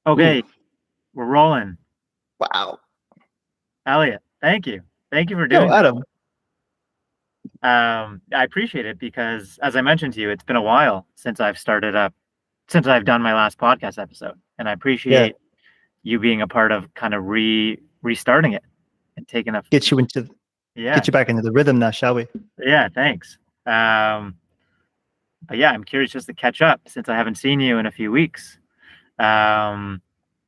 Okay, Ooh, we're rolling. wow. Elliot, thank you. Thank you for Yo, doing this. Adam. I appreciate it because, as I mentioned to you, it's been a while since I've done my last podcast episode, and I Yeah, appreciate you being a part of kind of restarting it and taking a get you into yeah, get you back into the rhythm now, shall we? yeah, thanks. Um, but yeah, I'm curious just to catch up since I haven't seen you in a few weeks. Um,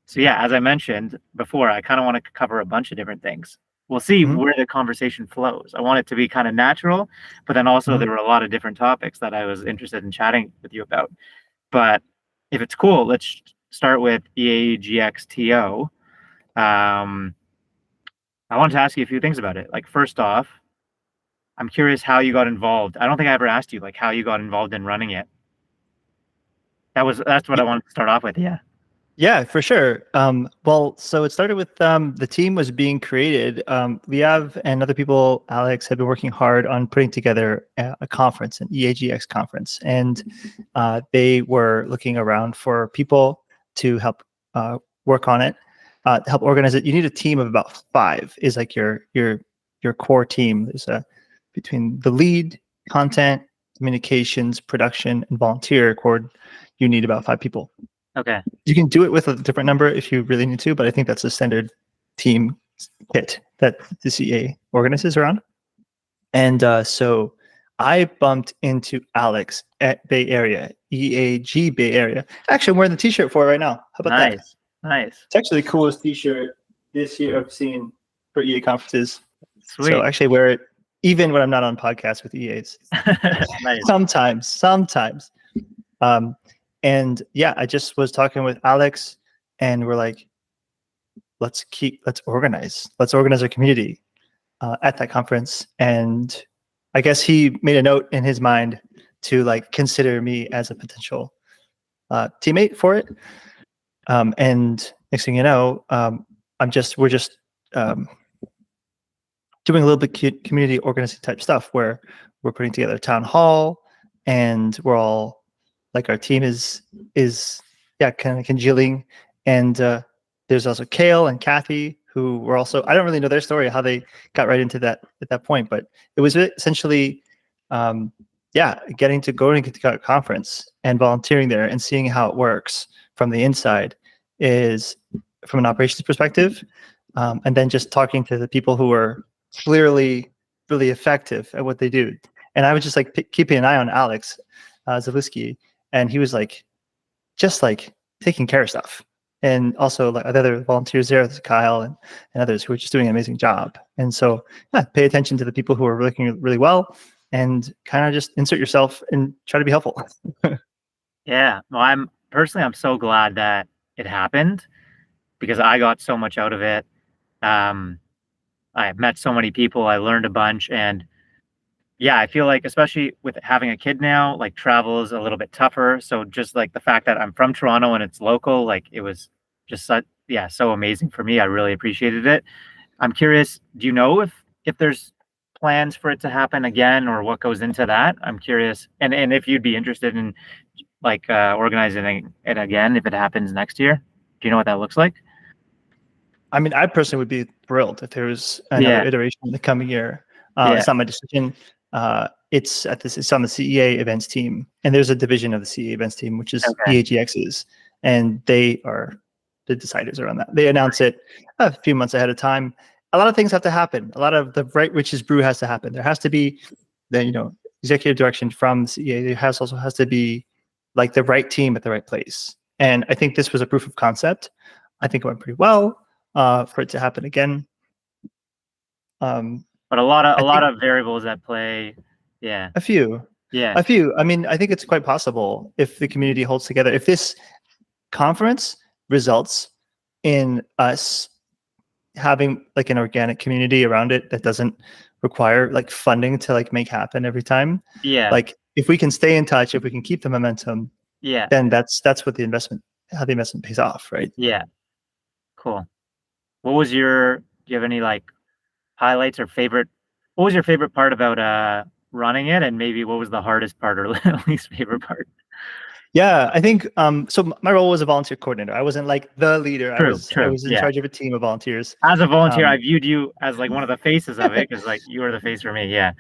So yeah, as I mentioned before, I kind of want to cover a bunch of different things. We'll see hmm where the conversation flows. I want it to be kind of natural, but then also hmm there were a lot of different topics that I was interested in chatting with you about. But if it's cool, let's start with EAGXTO. Um, I wanted to ask you a few things about it. Like first off, I'm curious how you got involved. I don't think I ever asked you like how you got involved in running it. That's what I wanted to start off with. Yeah. Yeah, for sure. Well, so it started with the team was being created. Liav and other people, Alex, had been working hard on putting together a conference, an EAGX conference, and they were looking around for people to help work on it, help organize it. You need a team of about 5. Is like your core team. There's a between the lead, content, communications, production, and volunteer cord. You need about 5 people. Okay. You can do it with a different number if you really need to, but I think that's a standard team kit that the CA organizes around. And so I bumped into Alex at Bay Area, EAG Bay Area. Actually, I'm wearing the t-shirt for it right now. How about that? Nice. Nice. It's actually the coolest t-shirt this year I've seen for EA conferences. So Sweet. I actually wear it even when I'm not on podcasts with EAs. Nice. Sometimes. And yeah, I just was talking with Alex, and we're like, let's organize our community at that conference. And I guess he made a note in his mind to like consider me as a potential teammate for it. And next thing you know, we're just doing a little bit community organizing type stuff where we're putting together a town hall, and we're all like our team is yeah, kind of congealing. And there's also Kale and Kathy, who were also, I don't really know their story, how they got right into that at that point, but it was essentially yeah, getting to a conference and volunteering there and seeing how it works from the inside is from an operations perspective. And then just talking to the people who are clearly really effective at what they do. And I was just like keeping an eye on Alex Zalisky, and he was like just like taking care of stuff. And also like other volunteers there, Kyle and others who are just doing an amazing job. And so yeah, pay attention to the people who are working really well, and kind of just insert yourself and try to be helpful. Yeah. Well, I'm so glad that it happened because I got so much out of it. Um, I met so many people. I learned a bunch, and yeah, I feel like especially with having a kid now, like travel is a little bit tougher. So just like the fact that I'm from Toronto and it's local, like it was just so amazing for me. I really appreciated it. I'm curious, do you know if there's plans for it to happen again or what goes into that? I'm curious, and if you'd be interested in like organizing it again if it happens next year. Do you know what that looks like? I mean, I personally would be thrilled if there was another Yeah, iteration in the coming year. yeah. It's not my decision. It's on the CEA events team, and there's a division of the CEA events team, which is Okay. EAGX's, and they are the deciders around that. They announce it a few months ahead of time. A lot of things have to happen. A lot of the right witches brew has to happen. There has to be the executive direction from the CEA. There also has to be like the right team at the right place. And I think this was a proof of concept. I think it went pretty well for it to happen again. But I a lot think of variables at play. Yeah. a few. Yeah. A few. I mean, I think it's quite possible if the community holds together. If this conference results in us having like an organic community around it that doesn't require like funding to like make happen every time, Yeah. like if we can stay in touch, if we can keep the momentum, Yeah. then that's what how the investment pays off, right? Yeah. Cool. Do you have any like highlights or what was your favorite part about running it, and maybe what was the hardest part or least favorite part? Yeah, I think so my role was a volunteer coordinator. I wasn't like the leader. I True, was I true. was in Yeah. charge of a team of volunteers. As a volunteer, I Um, viewed you as like one of the faces of it because like you were the face for me. Yeah.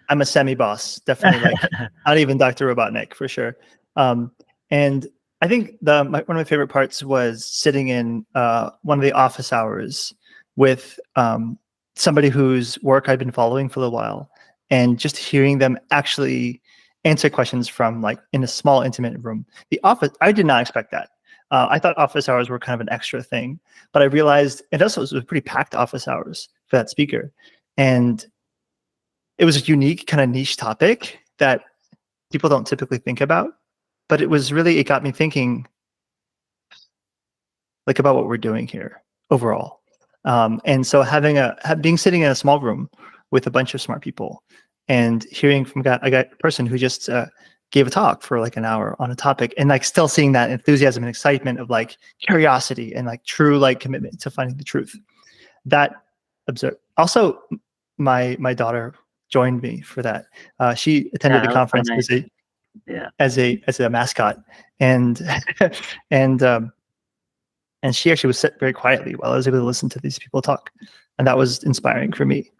I'm a semi-boss, definitely like not even Dr. Robotnik for sure. And I think one of my favorite parts was sitting in one of the office hours with somebody whose work I'd been following for a while, and just hearing them actually answer questions from like in a small intimate room. The office, I did not expect that. I thought office hours were kind of an extra thing, but I realized it also was pretty packed office hours for that speaker. And it was a unique kind of niche topic that people don't typically think about, but it got me thinking like about what we're doing here overall. And so being sitting in a small room with a bunch of smart people and hearing from a person who just gave a talk for like an hour on a topic, and like still seeing that enthusiasm and excitement of like curiosity and like true like commitment to finding the truth. That also my daughter joined me for that. She attended Yeah, the that was so conference nice. Yeah. as a mascot, and and and she actually was sit very quietly while I was able to listen to these people talk, and that was inspiring for me.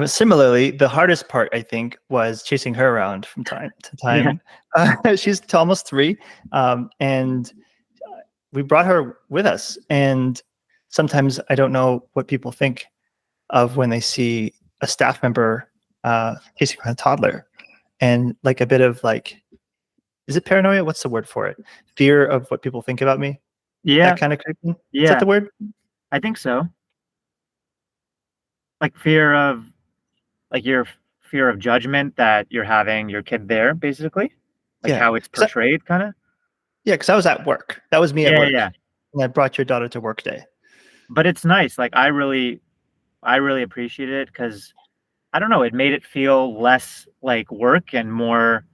Similarly, the hardest part I think was chasing her around from time to time. She's almost 3, and we brought her with us. And sometimes I don't know what people think of when they see a staff member chasing around a toddler, and like a bit of like, is it paranoia? What's the word for it? Fear of what people think about me. Yeah. That kind of creeping. Is that Yeah. the word? I think so. Like fear of like your fear of judgment that you're having your kid there, basically. Like Yeah. how it's portrayed, kind of. Yeah, because I was at work. That was me at Yeah, work, yeah. and I brought your daughter to work day. But it's nice. Like I really appreciate it because I don't know, it made it feel less like work and more.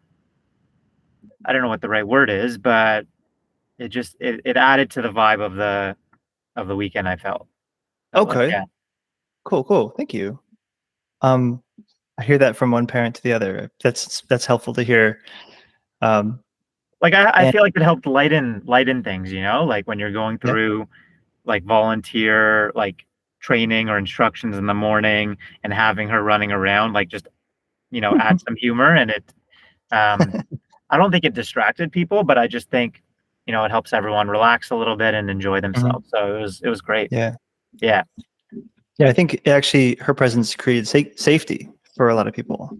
I don't know what the right word is, but it added to the vibe of the weekend. I felt like Okay, yeah. cool. Thank you. Um, I hear that from one parent to the other. That's helpful to hear. Um, Like I and feel like it helped lighten things, you know, like when you're going yeah, through like volunteer like training or instructions in the morning and having her running around, like just add some humor and it. I don't think it distracted people, but I just think it helps everyone relax a little bit and enjoy mhm, themselves. So it was great. yeah, Yeah. yeah. I think actually her presence created safety for a lot of people.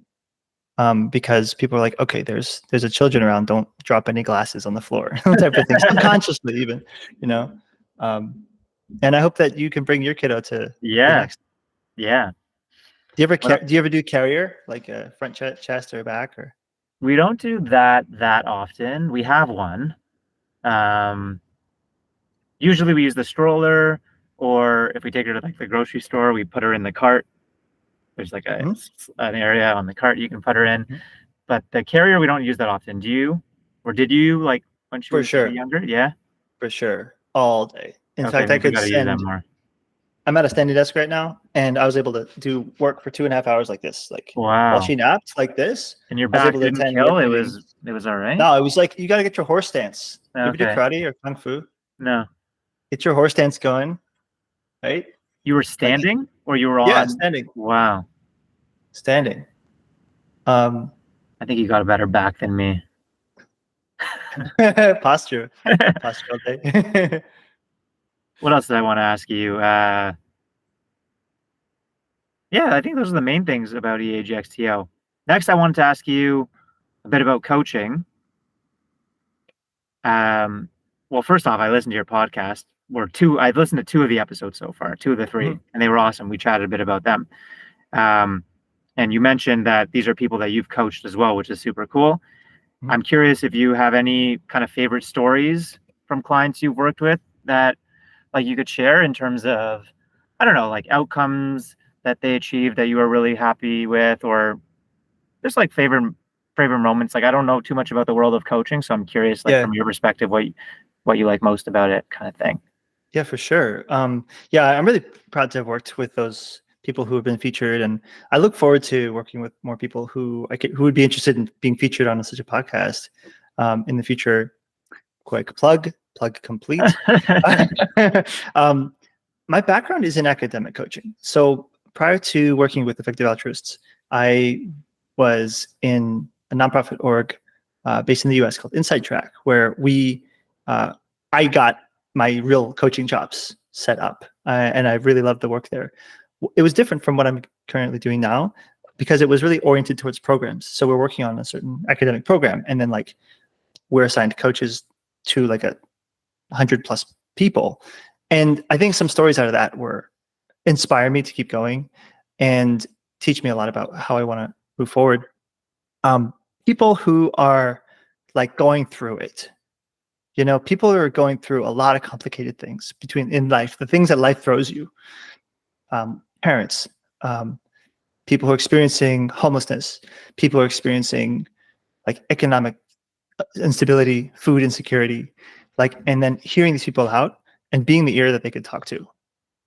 Because people are like, okay, there's a children around, don't drop any glasses on the floor, type of things, unconsciously even, you know. Um, and I hope that you can bring your kiddo to the Yeah. next. Yeah. Do you ever What do you ever do carrier, like a front chest or back, or? we don't do that often. We have one. Um, Usually we use the stroller, or if we take her to like the grocery store, we put her in the cart. There's like Mhm, an area on the cart you can put her in. mhm. But the carrier we don't use that often. Do you? Or did you like when she For was maybe sure, younger? Yeah. for sure, all day. In Okay, fact, I maybe we could got to use that send. more. I'm at a standing desk right now, and I was able to do work for 2.5 hours like this, like while Wow. she napped like this. And your I was back able to didn't attend work kill. meetings. It was all right. No, it was like you got to get your horse stance. You ever do Okay. karate or kung fu? No. Get your horse stance going, right? You were Like, standing or you were yeah, on? standing, Wow. standing. Um, I think you got a better back than me. posture, posture all day. What else did I want to ask you? Yeah, I think those are the main things about EAGXTO. Next, I wanted to ask you a bit about coaching. Um, well, first off, I listened to your podcast. I've listened to 2 of the episodes so far, 2 of the 3, Mhm, and they were awesome. We chatted a bit about them. Um, and you mentioned that these are people that you've coached as well, which is super cool. mhm. I'm curious if you have any kind of favorite stories from clients you've worked with that like you could share in terms of, I don't know, like outcomes that they achieved that you were really happy with, or just like favorite moments. Like I don't know too much about the world of coaching, so I'm curious, like Yeah, from your perspective, what you like most about it, kind of thing. yeah, for sure. Yeah, I'm really proud to have worked with those people who have been featured, and I look forward to working with more people who who would be interested in being featured on such a podcast. in the future. Quick plug complete. My background is in academic coaching. So prior to working with Effective Altruists, I was in a nonprofit org based in the US called Inside Track, where I got my real coaching jobs set up, and I really loved the work there. It was different from what I'm currently doing now because it was really oriented towards programs. So we're working on a certain academic program, and then like we're assigned coaches to like 100+ people. And I think some stories out of that inspire me to keep going and teach me a lot about how I want to move forward. People who are like going through it, people who are going through a lot of complicated things in life, the things that life throws you, parents, people who are experiencing homelessness, people who are experiencing like economic instability, food insecurity, and then hearing these people out and being the ear that they could talk to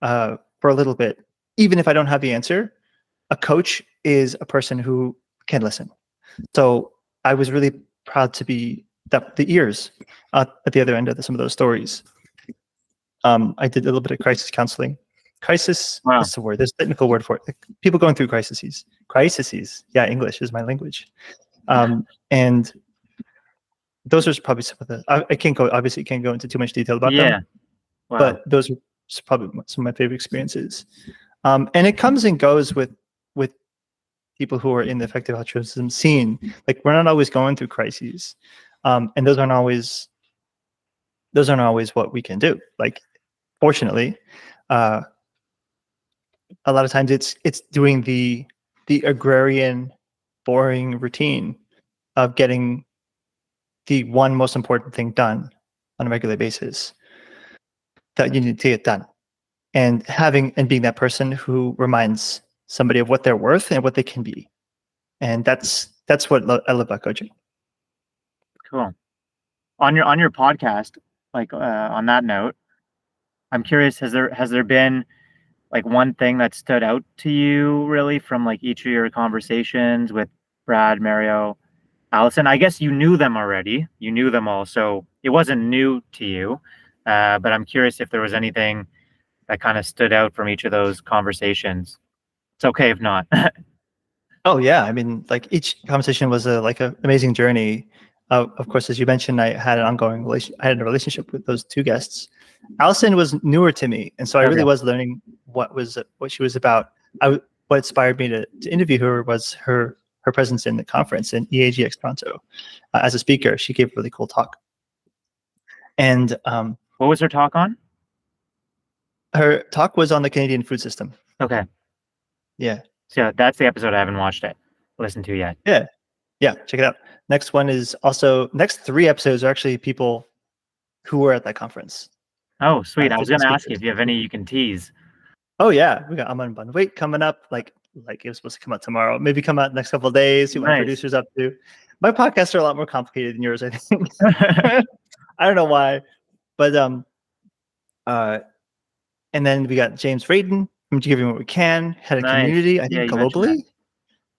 for a little bit. Even if I don't have the answer, a coach is a person who can listen. So I was really proud to be the ears at the other end of some of those stories. I did a little bit of crisis counseling. Crisis, Wow. What's the word? There's a technical word for it. Like people going through crises. Yeah, English is my language. And those are probably some of the, obviously can't go into too much detail about them. Wow. But those are probably some of my favorite experiences. And it comes and goes with people who are in the effective altruism scene. Like we're not always going through crises. And those aren't always what we can do. Like, fortunately, a lot of times it's doing the agrarian, boring routine of getting the one most important thing done on a regular basis that you need to get done, and being that person who reminds somebody of what they're worth and what they can be. And that's what I love about coaching. Cool. On your podcast, like on that note, I'm curious, has there been like one thing that stood out to you really from like each of your conversations with Brad, Mario, Allison? I guess you knew them already. You knew them all, so it wasn't new to you. But I'm curious if there was anything that kind of stood out from each of those conversations. It's okay if not. Oh yeah, I mean, like each conversation was an amazing journey. Of course, as you mentioned, I had a relationship with those two guests. Allison was newer to me, and so I really was learning what she was about. What inspired me to interview her was her presence in the conference in EAGX Toronto as a speaker. She gave a really cool talk. And what was her talk on? Her talk was on the Canadian food system. Okay. Yeah. So that's the episode I haven't watched it, listened to yet. Yeah. Check it out. Next 3 episodes are actually people who were at that conference. Oh, sweet. I was going to ask you if you have any you can tease. Oh yeah, we got I'm on Wait coming up. Like it was supposed to come out tomorrow. Maybe come out next couple of days. See what my producer's up to. My podcasts are a lot more complicated than yours, I think. I don't know why, but and then we got James Radin from Giving What We Can, head of community, I think globally.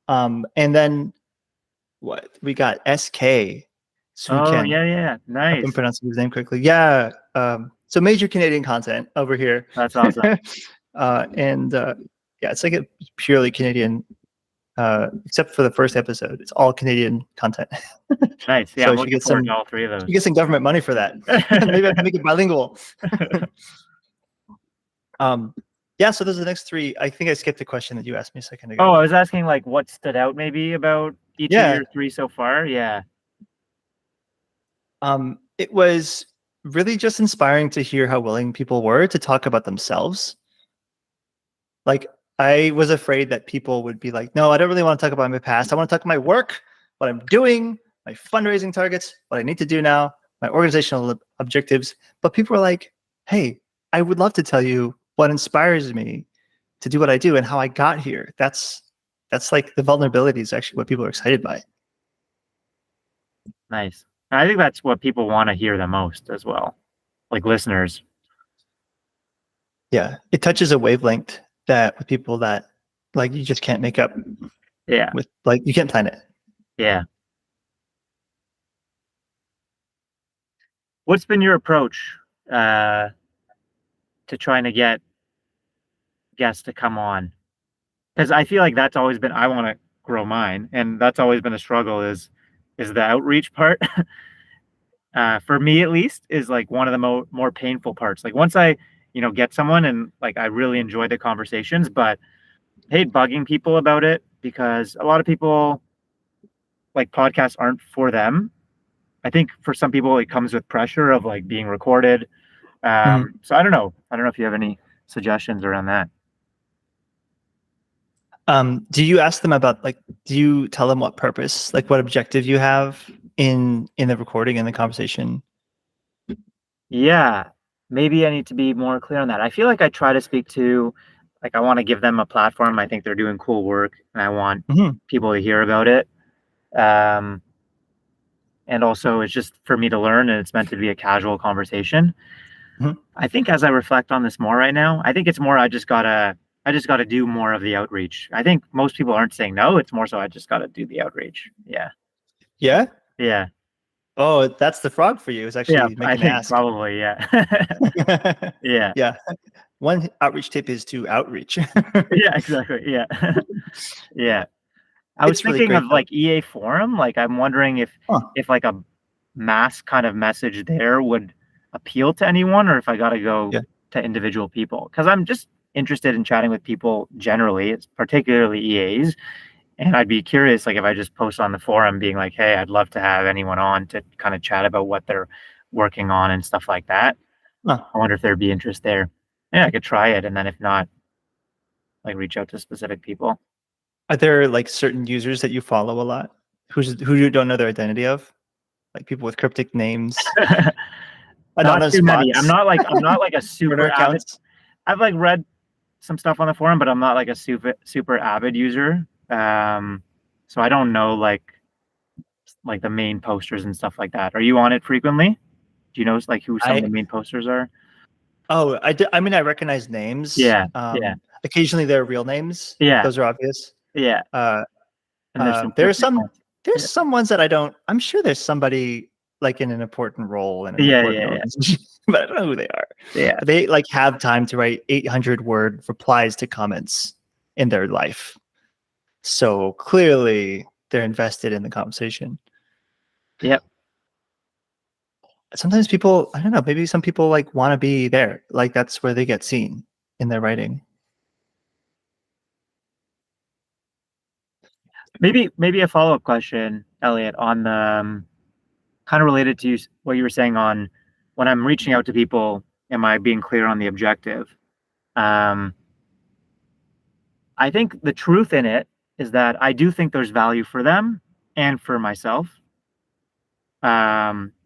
And then what we got SK. Yeah, nice. I'm pronouncing his name correctly. Yeah. So major Canadian content over here. That's awesome. It's like a purely Canadian, except for the first episode. It's all Canadian content. Nice. Yeah, so we'll get all 3 of those. You get some government money for that. Maybe I can make it bilingual. So those are the next 3. I think I skipped the question that you asked me a second ago. Oh, I was asking like what stood out maybe about each of your 3 so far. Yeah. It was really just inspiring to hear how willing people were to talk about themselves. Like, I was afraid that people would be like, no, I don't really want to talk about my past. I want to talk about my work, what I'm doing, my fundraising targets, what I need to do now, my organizational objectives. But people were like, hey, I would love to tell you what inspires me to do what I do and how I got here. That's like the vulnerability is actually what people are excited by. Nice. I think that's what people want to hear the most as well, like listeners. Yeah, it touches a wavelength that with people that like you just can't make up. Yeah, with like you can't plan it. Yeah. What's been your approach to trying to get guests to come on? Because I feel like that's always been, I want to grow mine, and that's always been a struggle is the outreach part. For me at least, is like one of the more painful parts. Like once I, get someone and like I really enjoy the conversations, but I hate bugging people about it because a lot of people like podcasts aren't for them. I think for some people it comes with pressure of like being recorded. So I don't know. I don't know if you have any suggestions around that. Do you ask them about do you tell them what purpose, like what objective you have in the recording and the conversation? Yeah, maybe I need to be more clear on that. I feel like I try to speak to, like, I want to give them a platform. I think they're doing cool work, and I want people to hear about it. And also, it's just for me to learn, and it's meant to be a casual conversation. I think as I reflect on this more right now, I think it's more I just gotta do more of the outreach. I think most people aren't saying no. It's more so I just gotta do the outreach. Yeah. Yeah. Yeah. Oh, that's the frog for you. Is actually I making think ask. probably, yeah. Yeah. Yeah. One outreach tip is to outreach. Yeah, exactly. Yeah. Yeah. I was It's really thinking great of though. like EA Forum. Like I'm wondering if like a mass kind of message there would appeal to anyone, or if I gotta go Yeah. to individual people. Because I'm just interested in chatting with people generally. It's particularly EAs. And I'd be curious, like if I just post on the forum being like, hey, I'd love to have anyone on to kind of chat about what they're working on and stuff like that. Huh. I wonder if there'd be interest there. Yeah, I could try it. And then if not, like reach out to specific people. Are there like certain users that you follow a lot who you don't know their identity of? Like people with cryptic names, Not anonymous too many. I'm bots, not like a burner super avid. accounts. I've like read some stuff on the forum, but I'm not like a super avid user. So I don't know like the main posters and stuff like that. Are you on it frequently? Do you know like who some of the main posters are? Oh, I mean, I recognize names. Yeah, yeah, Occasionally they're real names. yeah, Those are obvious. yeah. And there's some There's cryptic ones. there's some ones that I don't. I'm sure there's somebody like in an important role in an Yeah, important yeah, yeah. organization, but I don't know who they are. Yeah. But they like have time to write 800-word replies to comments in their life. So clearly they're invested in the conversation. Yep. Sometimes people, I don't know, maybe some people like want to be there. Like that's where they get seen in their writing. Maybe a follow-up question, Elliot, on the kind of related to what you were saying on when I'm reaching out to people, am I being clear on the objective? I think the truth in it is that I do think there's value for them and for myself.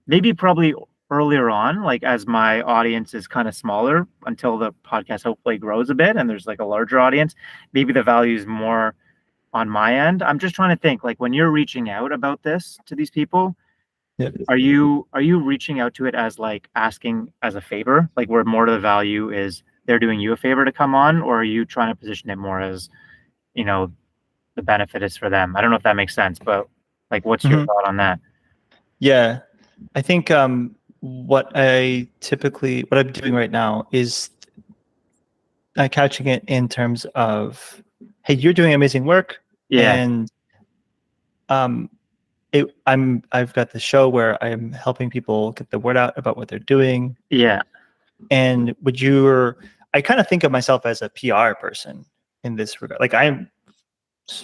Maybe probably earlier on, like as my audience is kind of smaller until the podcast hopefully grows a bit and there's like a larger audience, maybe the value is more on my end. I'm just trying to think like when you're reaching out about this to these people, are you reaching out to it as like asking as a favor, like where more of the value is they're doing you a favor to come on, or are you trying to position it more as, the benefit is for them? I don't know if that makes sense, but like, what's your thought on that? Yeah, I think what I'm doing right now is couching it in terms of, hey, you're doing amazing work, and I've got the show where I'm helping people get the word out about what they're doing. Yeah. And I kind of think of myself as a PR person in this regard. Like I'm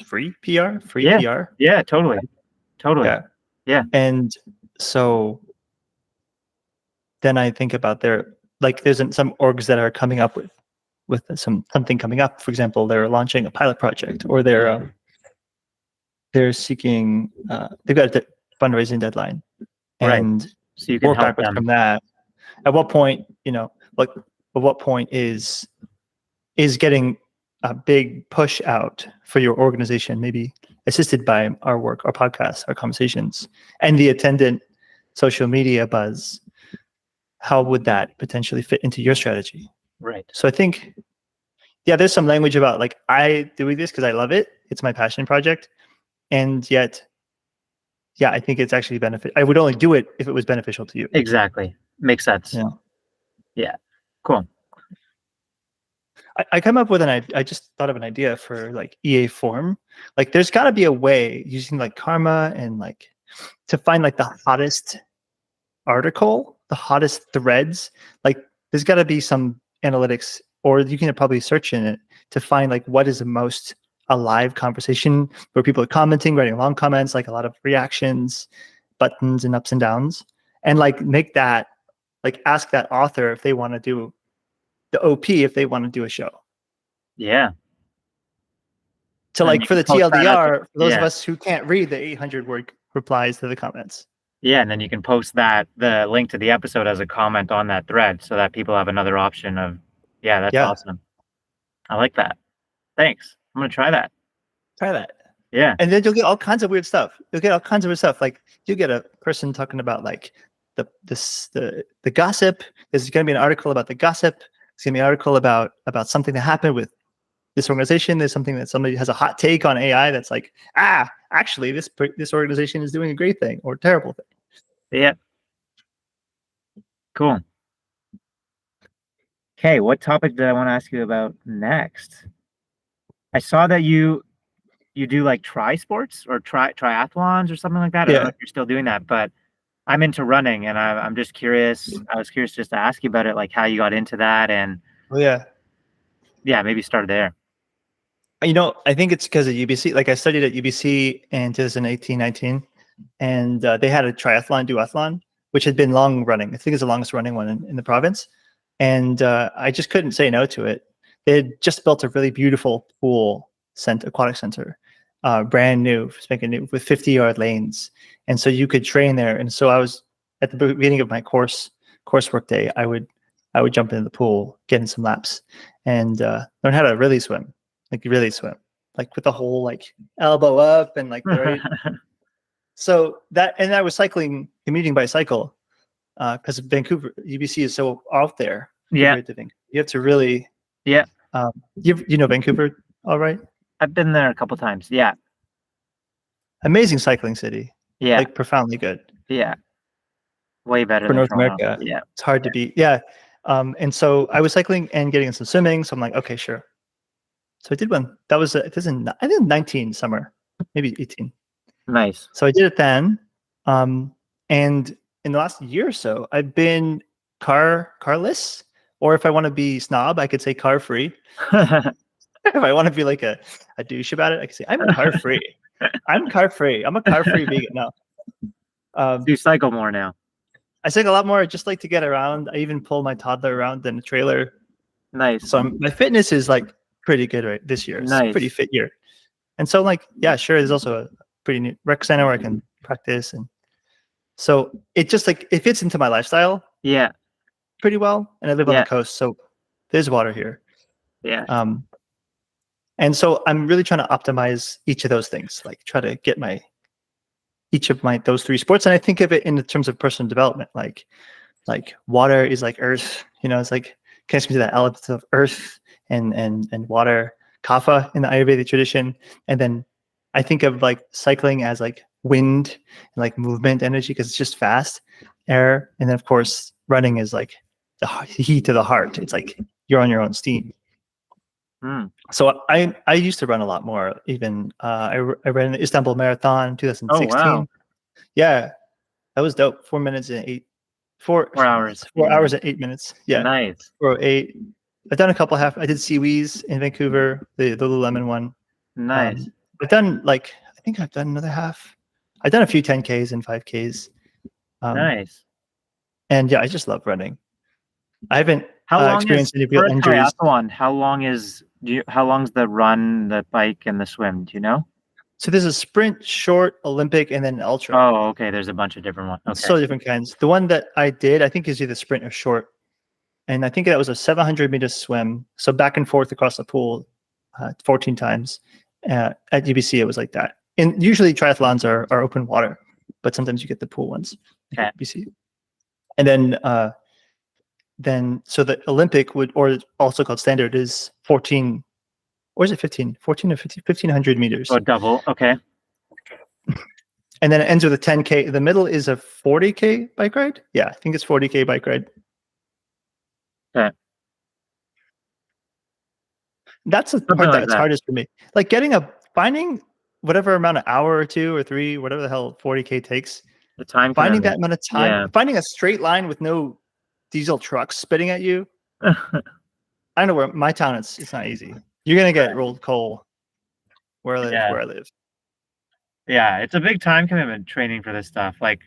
free PR. Yeah, totally. Yeah. And so then I think about there's some orgs that are coming up with something coming up. For example, they're launching a pilot project, or they're seeking, they've got a fundraising deadline, and so you can work help backwards them from that. At what point, is getting a big push out for your organization, maybe assisted by our work, our podcasts, our conversations, and the attendant social media buzz? How would that potentially fit into your strategy? Right. So I think, there's some language about like I doing this because I love it. It's my passion project. And yet, I think it's actually I would only do it if it was beneficial to you. Exactly. Makes sense. Yeah. Yeah. Cool. I come up with I just thought of an idea for like EA form. Like there's got to be a way using like karma and like to find like the hottest article, the hottest threads. Like there's got to be some analytics, or you can probably search in it to find like what is the most alive conversation where people are commenting, writing long comments, like a lot of reactions, buttons and ups and downs, and like make that, like ask that author if they want to do the OP, if they want to do a show. Yeah. So And like you for can the post that at TLDR, for those of yeah. us who can't read the 800-word replies to the comments. Yeah, and then you can post the link to the episode as a comment on that thread so that people have another option of, yeah, that's awesome. I like that. Thanks. I'm going to try that. Try that. Yeah. And then you'll get all kinds of weird stuff. You'll get all kinds of weird stuff. Like you get a person talking about like the gossip. There's going to be an article about the gossip. There's going to be an article about something that happened with this organization. There's something that somebody has a hot take on AI that's like, actually this organization is doing a great thing or terrible thing. Yeah. Cool. Okay, what topic did I want to ask you about next? I saw that you do like tri-sports or triathlons or something like that. I don't know if you're still doing that, but I'm into running and I'm just curious. I was curious just to ask you about it, like how you got into that and maybe start there. I think it's because of UBC. Like I studied at UBC in 2018-19, and they had a duathlon, which had been long running. I think it's the longest running one in the province. And I just couldn't say no to it. They had just built a really beautiful pool aquatic center, brand new, spanking new, with 50-yard lanes. And so you could train there. And so I was at the beginning of my coursework day, I would jump into the pool, get in some laps, and learn how to really swim, like with the whole like elbow up and like right. So that, and I was commuting by cycle because Vancouver, UBC is so out there. Yeah. You have to really. Yeah. You know Vancouver, all right? I've been there a couple times. Yeah. Amazing cycling city. Yeah. Like profoundly good. Yeah. Way better for than North Toronto. America. Yeah. It's hard to beat. Yeah. And so I was cycling and getting in some swimming. So I'm like, okay, sure. So I did one. That was I did 19 summer, maybe 18. Nice. So I did it then. And in the last year or so, I've been carless, or if I want to be snob, I could say car free. If I want to be like a douche about it, I can say I'm car free. I'm car free. I'm a car free vegan now. You cycle more now. I cycle a lot more. I just like to get around. I even pull my toddler around in a trailer. Nice. So my fitness is like pretty good right this year. It's a pretty fit year. And so like, yeah, sure. There's also a pretty new rec center where I can practice. And so it just like, it fits into my lifestyle. Yeah. Pretty well. And I live on the coast. So there's water here. Yeah. And so I'm really trying to optimize each of those things, like try to get each of those three sports. And I think of it in the terms of personal development, like water is like earth, it's like connects me to that element of earth and water, kapha in the Ayurvedic tradition. And then I think of like cycling as like wind and like movement energy, because it's just fast air. And then of course running is like the heat to the heart. It's like you're on your own steam. So I used to run a lot more. Even I ran the Istanbul Marathon in 2016. Oh, wow. Yeah, that was dope. 4 minutes and 4 hours. 4 hours and 8 minutes. Yeah, nice. 4:08. I've done a couple I did Seawees in Vancouver, the Lululemon one. Nice. I've done I think I've done another half. I've done a few 10Ks and 5Ks. Nice. And yeah, I just love running. I haven't experienced any real injuries. How long's the run, the bike, and the swim? Do you know? So there's a sprint, short, Olympic, and then an ultra. Oh, okay. There's a bunch of different ones. Okay. So different kinds. The one that I did, I think, is either sprint or short. And I think that was a 700-meter swim. So back and forth across the pool 14 times. At UBC, it was like that. And usually triathlons are open water, but sometimes you get the pool ones at UBC. And then so the Olympic or also called standard, is 14, or is it 15? 14 or 15, 1,500 meters. Oh, double. Okay. And then it ends with a 10K. The middle is a 40K bike ride. Yeah, I think it's 40K bike ride. Okay. That's the Something part like that's that. hardest for me. Like finding whatever amount of hour or 2 or 3, whatever the hell 40K takes. The time Finding commitment. that amount of time, Yeah. finding a straight line with no diesel trucks spitting at you. I don't know where my town it's not easy. You're gonna get rolled coal where I live. Yeah, it's a big time commitment training for this stuff. Like,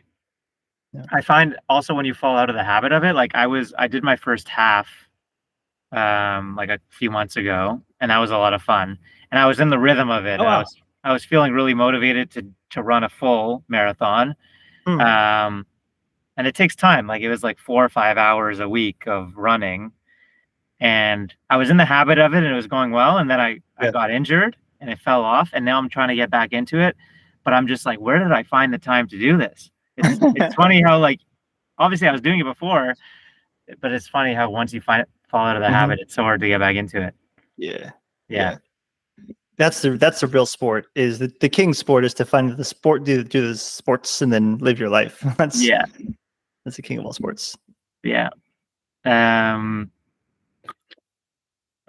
Yeah. I find also when you fall out of the habit of it, like I did my first half like a few months ago, and that was a lot of fun. And I was in the rhythm of it. Oh, wow. I was feeling really motivated to run a full marathon. And it takes time. Like, it was like 4 or 5 hours a week of running. And I was in the habit of it and it was going well. And then I got injured and it fell off. And now I'm trying to get back into it. But I'm just like, where did I find the time to do this? It's funny how, like, obviously I was doing it before, but it's funny how once you fall out of the habit, it's so hard to get back into it. Yeah. That's the real sport. Is the king sport is to find the sport, do the sports, and then live your life. That's the king of all sports. Yeah.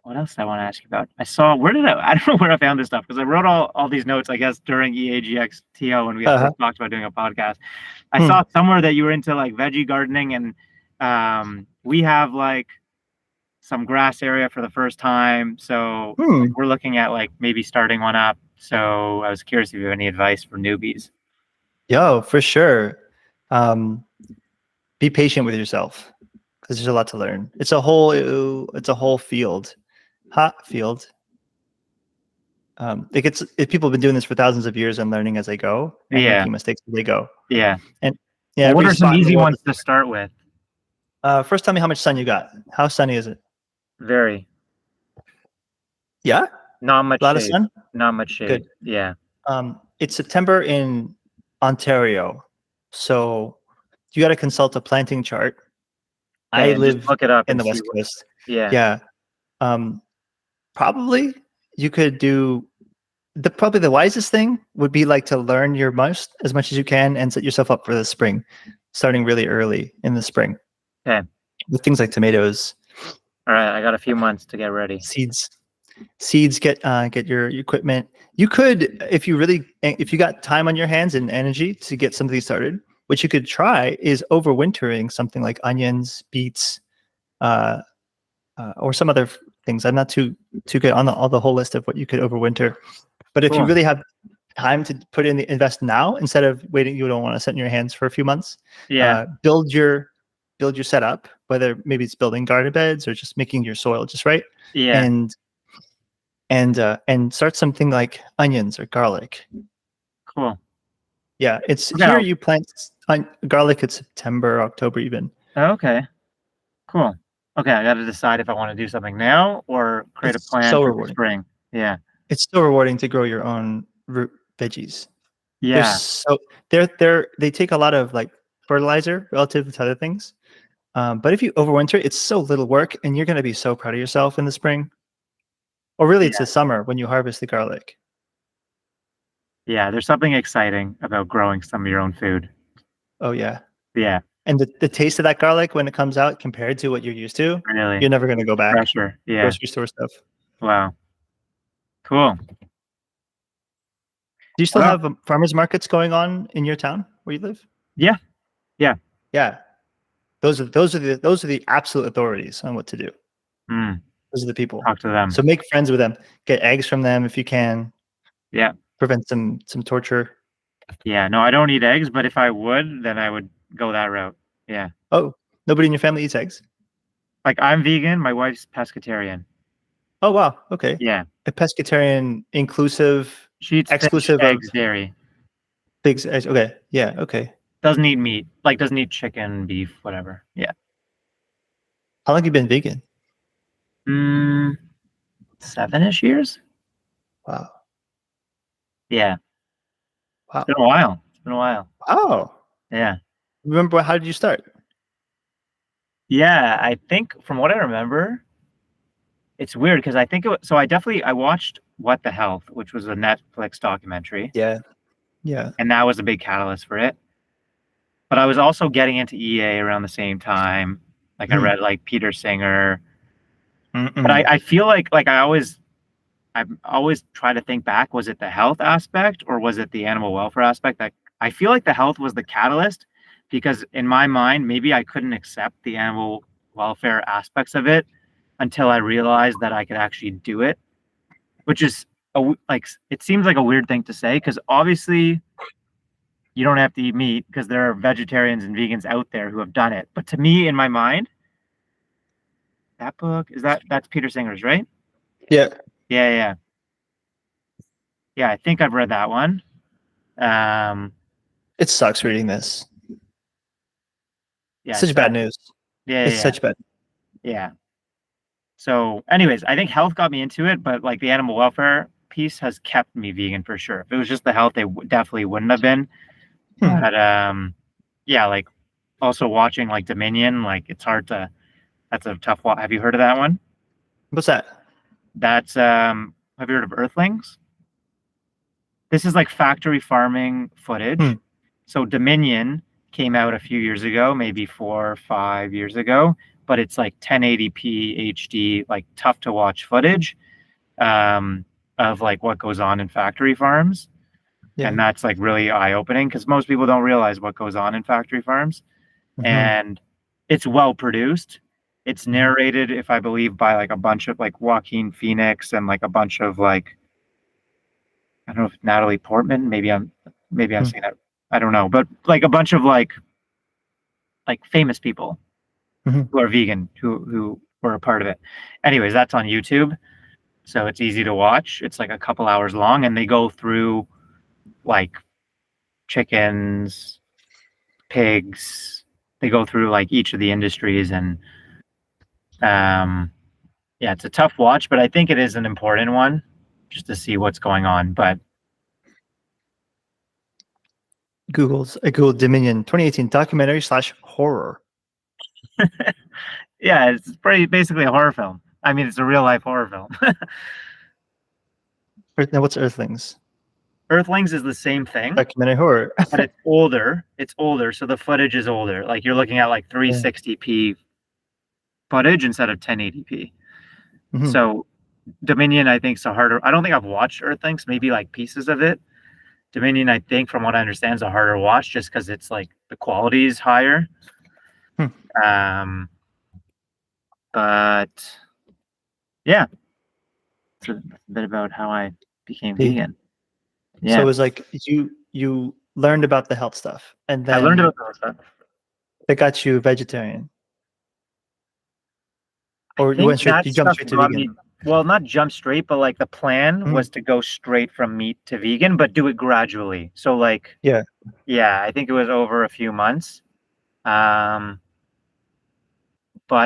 What else I want to ask you about? I don't know where I found this stuff, because I wrote all these notes, I guess, during EAGXTO when we first talked about doing a podcast. I saw somewhere that you were into like veggie gardening, and we have like some grass area for the first time. So we're looking at like maybe starting one up. So I was curious if you have any advice for newbies. Yo, for sure. Be patient with yourself, because there's a lot to learn. It's a whole field. Hot field. People have been doing this for thousands of years and learning as they go, and making mistakes as they go. Yeah. And what are some easy ones to start with? First, tell me how much sun you got. How sunny is it? Very. Yeah? Not much. A lot of sun? Not much shade. Good. Yeah. It's September in Ontario, so you got to consult a planting chart. I live look it up in the West Coast. Yeah. Probably you could do probably the wisest thing would be like to learn as much as you can and set yourself up for the spring, starting really early in the spring. Okay. With things like tomatoes. All right, I got a few months to get ready. Seeds. Get your equipment. You could, if you got time on your hands and energy to get some of these started, what you could try is overwintering something like onions, beets, or some other things. I'm not too good on the whole list of what you could overwinter, but if you really have time to invest now instead of waiting, you don't want to sit in your hands for a few months. Build your setup, whether maybe it's building garden beds or just making your soil just right. And start something like onions or garlic. Cool. Yeah, here you plant garlic in September, October even. Okay. Cool. Okay, I got to decide if I want to do something now or create a plan for the spring. Yeah. It's so rewarding to grow your own root veggies. Yeah. So they take a lot of like fertilizer relative to other things. But if you overwinter, it's so little work, and you're going to be so proud of yourself in the spring. Or really, it's the summer when you harvest the garlic. Yeah, there's something exciting about growing some of your own food. Oh, yeah. Yeah. And the taste of that garlic when it comes out compared to what you're used to, really, you're never going to go back. Pressure. Yeah. Grocery store stuff. Wow. Cool. Do you still have farmers markets going on in your town where you live? Yeah. Those are the absolute authorities on what to do. Those are the people. Talk to them. So make friends with them. Get eggs from them if you can. Yeah. Prevent some torture. Yeah. No, I don't eat eggs, but if I would, then I would go that route. Yeah. Oh, nobody in your family eats eggs? Like, I'm vegan. My wife's pescatarian. Oh, wow. Okay. Yeah. A pescatarian inclusive. She eats exclusive fish, eggs, dairy. Pigs. Okay. Yeah. Okay. Doesn't eat meat. Like, doesn't eat chicken, beef, whatever. Yeah. How long have you been vegan? 7-ish years. Wow. Yeah. Wow. It's been a while. Oh. Yeah. Remember, how did you start? Yeah, I think from what I remember, it's weird because I think I watched What the Health, which was a Netflix documentary. Yeah. Yeah. and that was a big catalyst for it. But I was also getting into EA around the same time. Like I read like Peter Singer, but I feel like I always try to think back. Was it the health aspect or was it the animal welfare aspect? I feel like the health was the catalyst because in my mind, maybe I couldn't accept the animal welfare aspects of it until I realized that I could actually do it, which is like, it seems like a weird thing to say because obviously you don't have to eat meat because there are vegetarians and vegans out there who have done it. But to me, in my mind, that book that's Peter Singer's, right? Yeah. Yeah. I think I've read that one. It sucks reading this. Yeah, Such bad news. It's such bad. Yeah. So, anyways, I think health got me into it, but like the animal welfare piece has kept me vegan for sure. If it was just the health, they definitely wouldn't have been. But yeah, like also watching like Dominion, like it's hard to. That's a tough one. Have you heard of that one? What's that? That's have you heard of Earthlings? This is like factory farming footage. So Dominion came out a few years ago, maybe 4 or 5 years ago, but it's like 1080p HD, like tough to watch footage of like what goes on in factory farms. Yeah. And that's like really eye-opening because most people don't realize what goes on in factory farms. And it's well produced. It's narrated, if I believe, by like a bunch of like Joaquin Phoenix and like a bunch of like, I don't know if Natalie Portman, maybe I'm saying that. I don't know, but like a bunch of like famous people who are vegan who were a part of it. Anyways, that's on YouTube. So it's easy to watch. It's like a couple hours long and they go through like chickens, pigs. They go through like each of the industries and yeah, it's a tough watch, but I think it is an important one just to see what's going on. But I Googled Dominion 2018 documentary / horror. yeah, it's basically a horror film. I mean, it's a real life horror film. Now, what's Earthlings? Earthlings is the same thing. Documentary horror. But it's older. It's older, so the footage is older. Like you're looking at like 360p footage instead of 1080p. So Dominion, I think, is a harder. I don't think I've watched Earthlings. Maybe like pieces of it. Dominion, I think, from what I understand, is a harder watch just because it's like the quality is higher. But yeah, it's a bit about how I became vegan. Yeah. So it was like you learned about the health stuff, and then I learned about the health stuff. That got you vegetarian, or you went straight? You jumped straight to vegan. Well, not jump straight, but like the plan was to go straight from meat to vegan, but do it gradually. So like, yeah, I think it was over a few months. But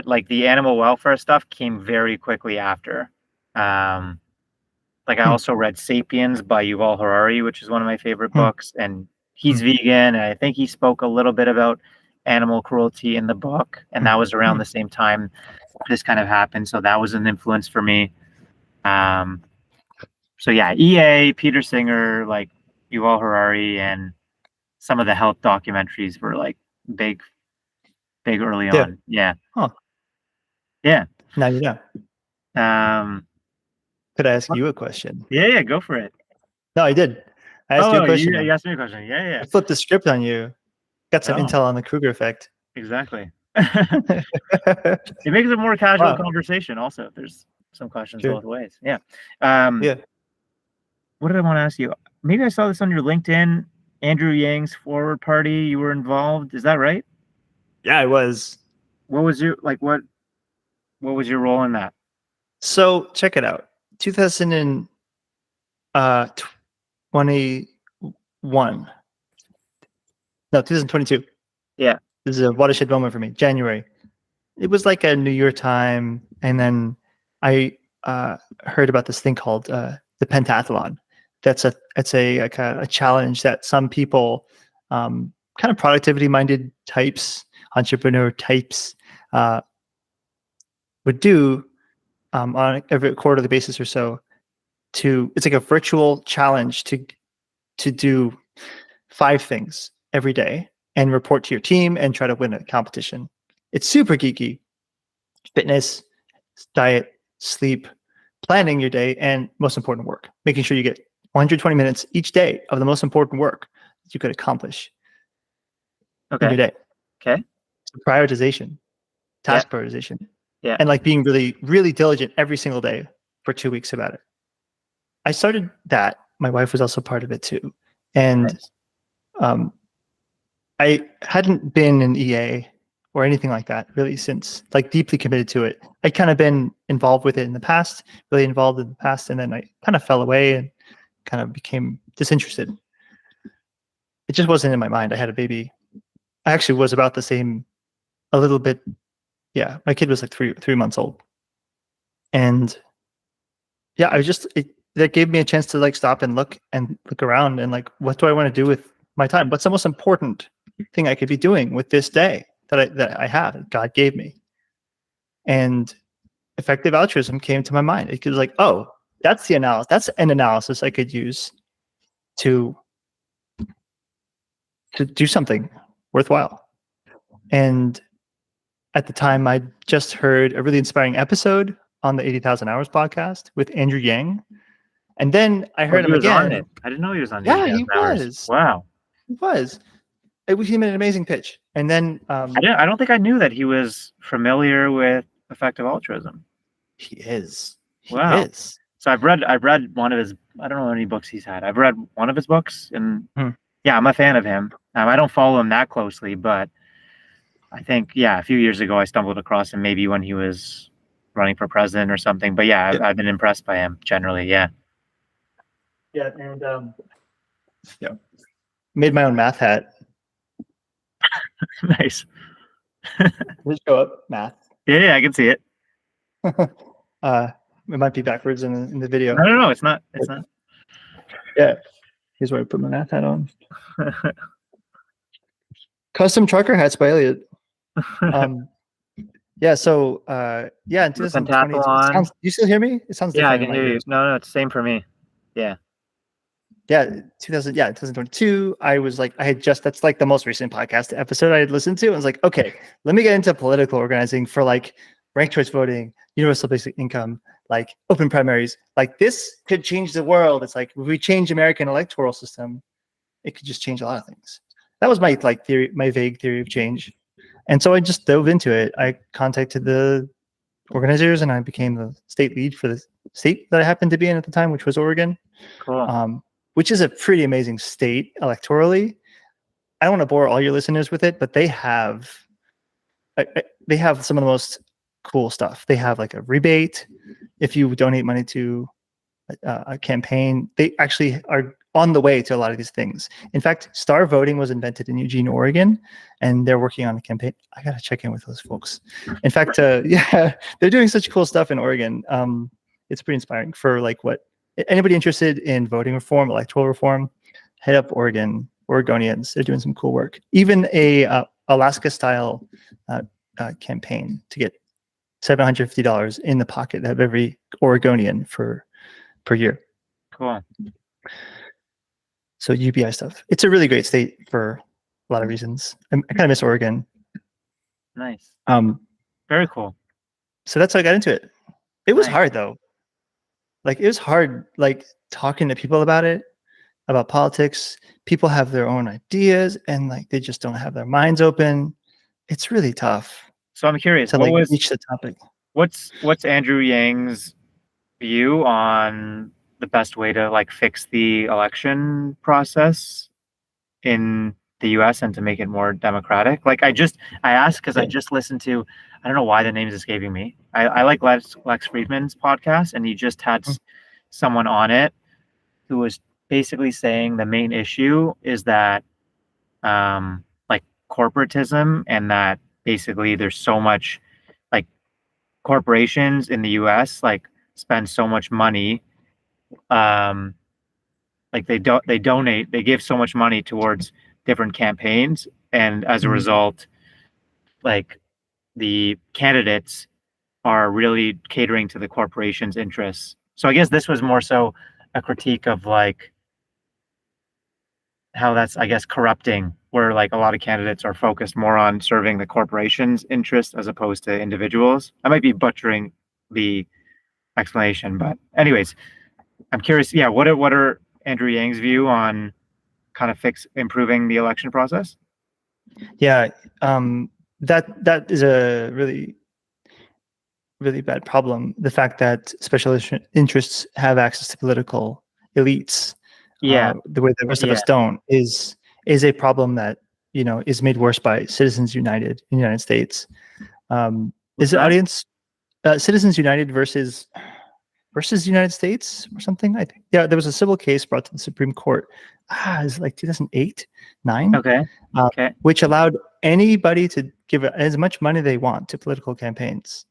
like the animal welfare stuff came very quickly after. Like I also read *Sapiens* by Yuval Harari, which is one of my favorite books, and he's vegan, and I think he spoke a little bit about animal cruelty in the book, and that was around the same time this kind of happened, so that was an influence for me. So yeah, EA, Peter Singer, like Yuval Harari, and some of the health documentaries were like big early on. Yeah. Yeah. Now you know. Could I ask you a question? Yeah, go for it. No, I did. I asked you a question. You asked me a question. Yeah. I flipped the script on you. Got some intel on the Kruger effect. Exactly. It makes it a more casual conversation also. There's some questions both ways. Yeah. What did I want to ask you? Maybe I saw this on your LinkedIn. Andrew Yang's Forward Party, you were involved. Is that right? Yeah, I was. What was your what was your role in that? So check it out. 2022. Yeah. This is a watershed moment for me. January. It was like a New Year time. And then I heard about this thing called the pentathlon. It's a challenge that some people, kind of productivity minded types, entrepreneur types, would do on every quarterly basis or so. It's like a virtual challenge to do 5 things every day and report to your team and try to win a competition. It's super geeky. Fitness, diet, sleep, planning your day, and most important, work. Making sure you get 120 minutes each day of the most important work that you could accomplish in your day. Okay. Prioritization, task prioritization. Yeah. And like being really, really diligent every single day for 2 weeks about it. I started that. My wife was also part of it too. And I hadn't been an EA or anything like that really since, like deeply committed to it. I'd kind of been involved with it in the past, really involved in the past. And then I kind of fell away and kind of became disinterested. It just wasn't in my mind. I had a baby. I actually was about the same, a little bit. Yeah. My kid was like three months old. And yeah, that gave me a chance to like stop and look around and like, what do I want to do with my time? What's the most important thing I could be doing with this day that I have, that God gave me? And effective altruism came to my mind. It was like, oh, that's an analysis I could use to do something worthwhile. And at the time, I just heard a really inspiring episode on the 80,000 Hours podcast with Andrew Yang. And then I heard him again. On it. I didn't know he was on. Yeah, he was. Wow, he was. He made an amazing pitch. And then I don't think I knew that he was familiar with effective altruism. He is. Wow. So I've read one of his. I don't know how many books he's had. I've read one of his books, and yeah, I'm a fan of him. I don't follow him that closely, but I think a few years ago I stumbled across him, maybe when he was running for president or something. But yeah, I've been impressed by him generally. Yeah. Yeah, and made my own math hat. Nice. Just show up math. Yeah, I can see it. It might be backwards in the video. No, it's not. It's not. Yeah, here's where I put my math hat on. Custom trucker hats by Elliot. Yeah. So in 2020, you still hear me? It sounds. Yeah, I can hear you. No, it's the same for me. Yeah. Yeah, 2022. I was like, that's like the most recent podcast episode I had listened to. I was like, okay, let me get into political organizing for like ranked choice voting, universal basic income, like open primaries. Like this could change the world. It's like if we change American electoral system, it could just change a lot of things. That was my like theory, my vague theory of change. And so I just dove into it. I contacted the organizers and I became the state lead for the state that I happened to be in at the time, which was Oregon. Cool. Which is a pretty amazing state electorally. I don't want to bore all your listeners with it, but they have some of the most cool stuff. They have like a rebate if you donate money to a campaign. They actually are on the way to a lot of these things. In fact, star voting was invented in Eugene, Oregon, and they're working on a campaign. I got to check in with those folks. In fact, they're doing such cool stuff in Oregon. It's pretty inspiring for like anybody interested in voting reform, electoral reform, head up Oregonians. They're doing some cool work. Even a Alaska-style campaign to get $750 in the pocket of every Oregonian per year. Cool. So UBI stuff. It's a really great state for a lot of reasons. I kind of miss Oregon. Nice. Very cool. So that's how I got into it. It was hard though. Like it was hard, like talking to people about politics. People have their own ideas and like they just don't have their minds open. It's really tough. So I'm curious, to like reach the topic. What's Andrew Yang's view on the best way to like fix the election process in the US and to make it more democratic? Like I asked because I just listened to, I don't know why the name is escaping me. I like Lex Friedman's podcast, and he just had someone on it who was basically saying the main issue is that like corporatism, and that basically there's so much like corporations in the US like spend so much money, like they donate, they give so much money towards different campaigns, and as a result, like the candidates are really catering to the corporation's interests. So I guess this was more so a critique of like that's, I guess, corrupting, where like a lot of candidates are focused more on serving the corporation's interest as opposed to individuals. I might be butchering the explanation, but anyways, I'm curious. Yeah, what are Andrew Yang's view on kind of improving the election process? Yeah, that is a really really bad problem. The fact that special interests have access to political elites, Yeah, the way the rest of yeah. us don't, is a problem that is made worse by Citizens United in the United States. Is What's the that? audience Citizens United versus the United States or something? I think there was a civil case brought to the Supreme Court. It's like 2008, 9, Okay. Okay. which allowed anybody to give as much money they want to political campaigns,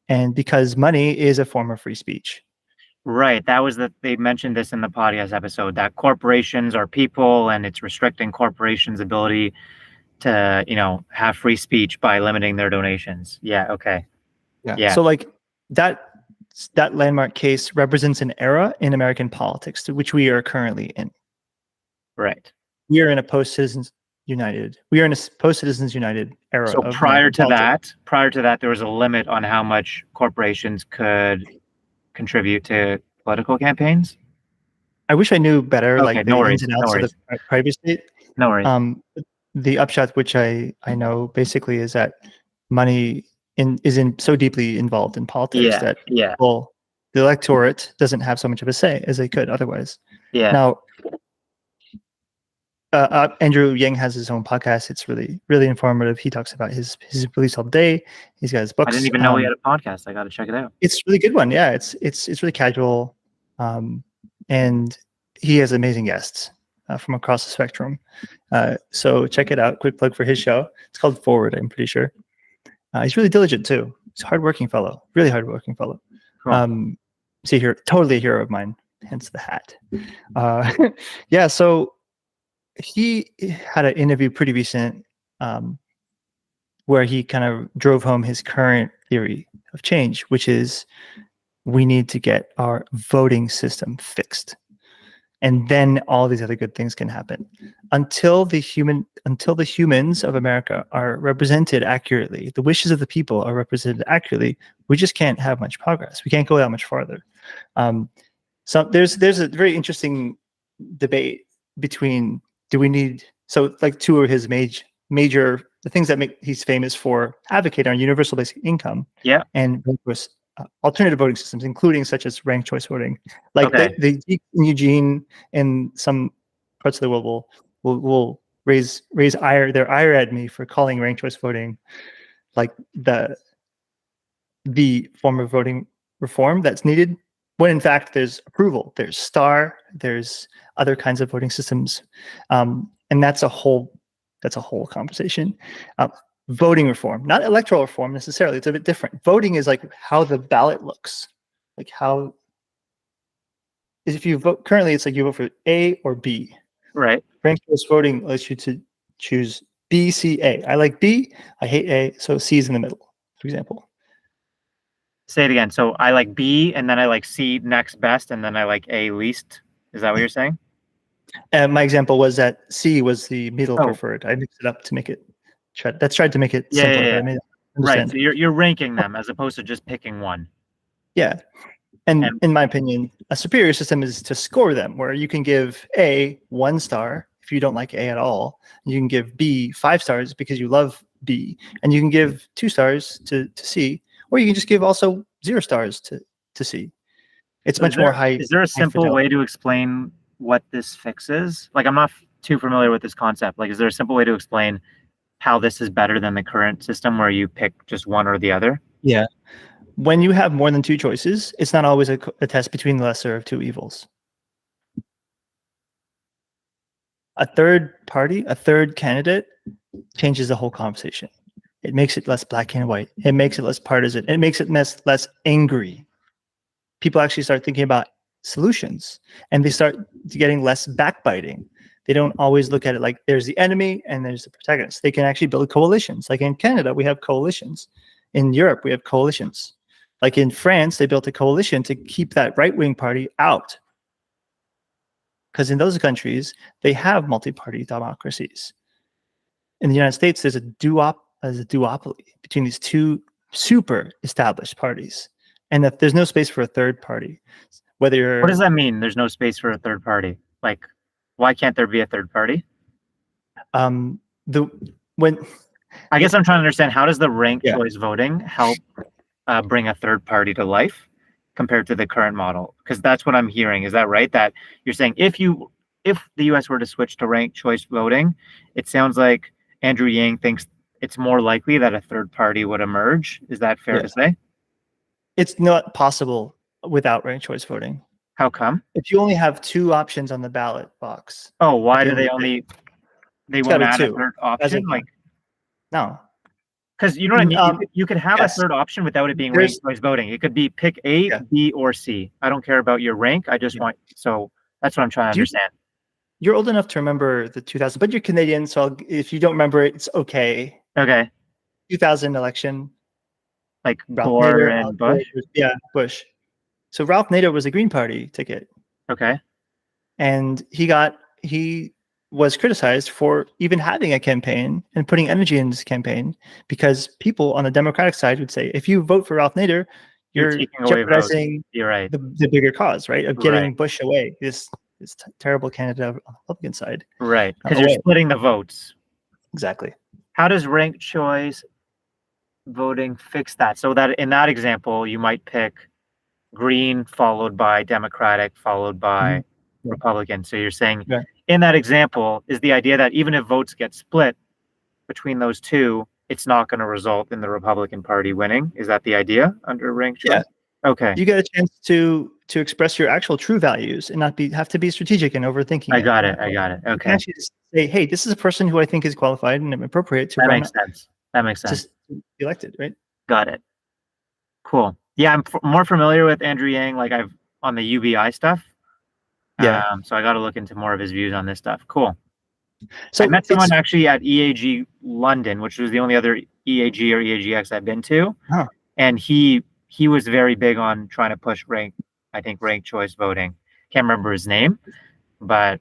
and because money is a form of free speech. Right. They mentioned this in the podcast episode, that corporations are people and it's restricting corporations' ability to, have free speech by limiting their donations. Yeah. Okay. Yeah. Yeah. So like that landmark case represents an era in American politics to which we are currently in. Right. We are in a post-Citizens United. We are in a post-Citizens United era. So of prior American to politics. that, there was a limit on how much corporations could contribute to political campaigns. I wish I knew better, Okay. like the No ins worries. and No outs of worries. the private state. No worries. The upshot, which I know basically, is that money is so deeply involved in politics that Yeah. the electorate doesn't have so much of a say as they could otherwise. Yeah. Now, Andrew Yang has his own podcast. It's really, really informative. He talks about his beliefs all day. He's got his books. I didn't even know he had a podcast. I got to check it out. It's a really good one. Yeah, it's really casual, and he has amazing guests from across the spectrum. So check it out. Quick plug for his show. It's called Forward, I'm pretty sure. He's really diligent too. He's a hardworking fellow. Really hardworking fellow. Cool. See here, totally a hero of mine. Hence the hat. Yeah. So he had an interview pretty recent where he kind of drove home his current theory of change, which is we need to get our voting system fixed, and then all these other good things can happen. Until the humans of America are represented accurately, the wishes of the people are represented accurately, we just can't have much progress. We can't go that much farther. So there's a very interesting debate between like two of his major the things that make he's famous for advocating on universal basic income, and alternative voting systems, including such as ranked choice voting. Like the in Eugene and some parts of the world will raise their ire at me for calling ranked choice voting like the form of voting reform that's needed, when in fact there's approval, there's STAR, there's other kinds of voting systems, and that's a whole conversation. Voting reform, not electoral reform necessarily. It's a bit different. Voting is like how the ballot looks, like how if you vote currently, it's like you vote for A or B. Right. Ranked choice voting lets you to choose B, C, A. I like B. I hate A, so C is in the middle, for example. Say it again. So I like B, and then I like C next best, and then I like A least. Is that what you're saying? My example was that C was the middle preferred. I mixed it up to make it tried to make it simpler. Yeah. But I made it Right. So you're ranking them as opposed to just picking one. Yeah. And in my opinion, a superior system is to score them, where you can give A 1 star if you don't like A at all. You can give B 5 stars because you love B, and you can give 2 stars to C, or you can just give also 0 stars to C. It's much more high. Is there a simple way to explain what this fixes? Like, I'm not too familiar with this concept. Like, is there a simple way to explain how this is better than the current system where you pick just one or the other? Yeah. When you have more than 2 choices, it's not always a test between the lesser of 2 evils. A third candidate changes the whole conversation. It makes it less black and white. It makes it less partisan. It makes it less angry. People actually start thinking about solutions, and they start getting less backbiting. They don't always look at it like there's the enemy and there's the protagonist. They can actually build coalitions. Like in Canada, we have coalitions. In Europe, we have coalitions. Like in France, they built a coalition to keep that right-wing party out. because in those countries they have multi-party democracies. In the United States, there's a duopoly between these two super established parties, and that there's no space for a third party. Whether you're What does that mean? There's no space for a third party. Like, why can't there be a third party? When I guess I'm trying to understand, how does the ranked Yeah. choice voting help bring a third party to life compared to the current model? Because that's what I'm hearing. Is that right? That you're saying if the US were to switch to ranked choice voting, it sounds like Andrew Yang thinks it's more likely that a third party would emerge. Is that fair to say? It's not possible without ranked choice voting. How come? If you only have two options on the ballot box. Oh, why do they they It's won't gotta be add a two. third As option? of Like, No. because you know what I mean? You could have yes. a third option without it being ranked choice voting. It could be pick A, Yeah. B, or C. I don't care about your rank. I just want, so that's what I'm trying to understand. You're old enough to remember the 2000, but you're Canadian, so if you don't remember it, it's okay. Okay. 2000 election. Like Ralph Gore Nader, and Bush? Yeah, Bush. So Ralph Nader was a Green Party ticket. Okay. And he was criticized for even having a campaign and putting energy in his campaign, because people on the Democratic side would say, if you vote for Ralph Nader, you're taking away votes. jeopardizing You're right. the bigger cause, right? Of getting Right. Bush away, this terrible candidate on the Republican side. Right. Because you're splitting the votes. Exactly. How does ranked choice voting fix that? So that in that example, you might pick Green followed by Democratic followed by Republican. So you're saying in that example, is the idea that even if votes get split between those two, it's not going to result in the Republican Party winning? Is that the idea under ranked choice? Yeah. Okay. You get a chance to express your actual true values and not have to be strategic and overthinking. I got it. Okay. You can actually just say, hey, this is a person who I think is qualified and appropriate to That run. makes sense. That makes sense. Just be elected, right? Got it. Cool. Yeah, I'm more familiar with Andrew Yang, like I've on the UBI stuff. Yeah. So I got to look into more of his views on this stuff. Cool. So I met someone actually at EAG London, which was the only other EAG or EAGX I've been to, and he was very big on trying to push ranked choice voting. Can't remember his name, but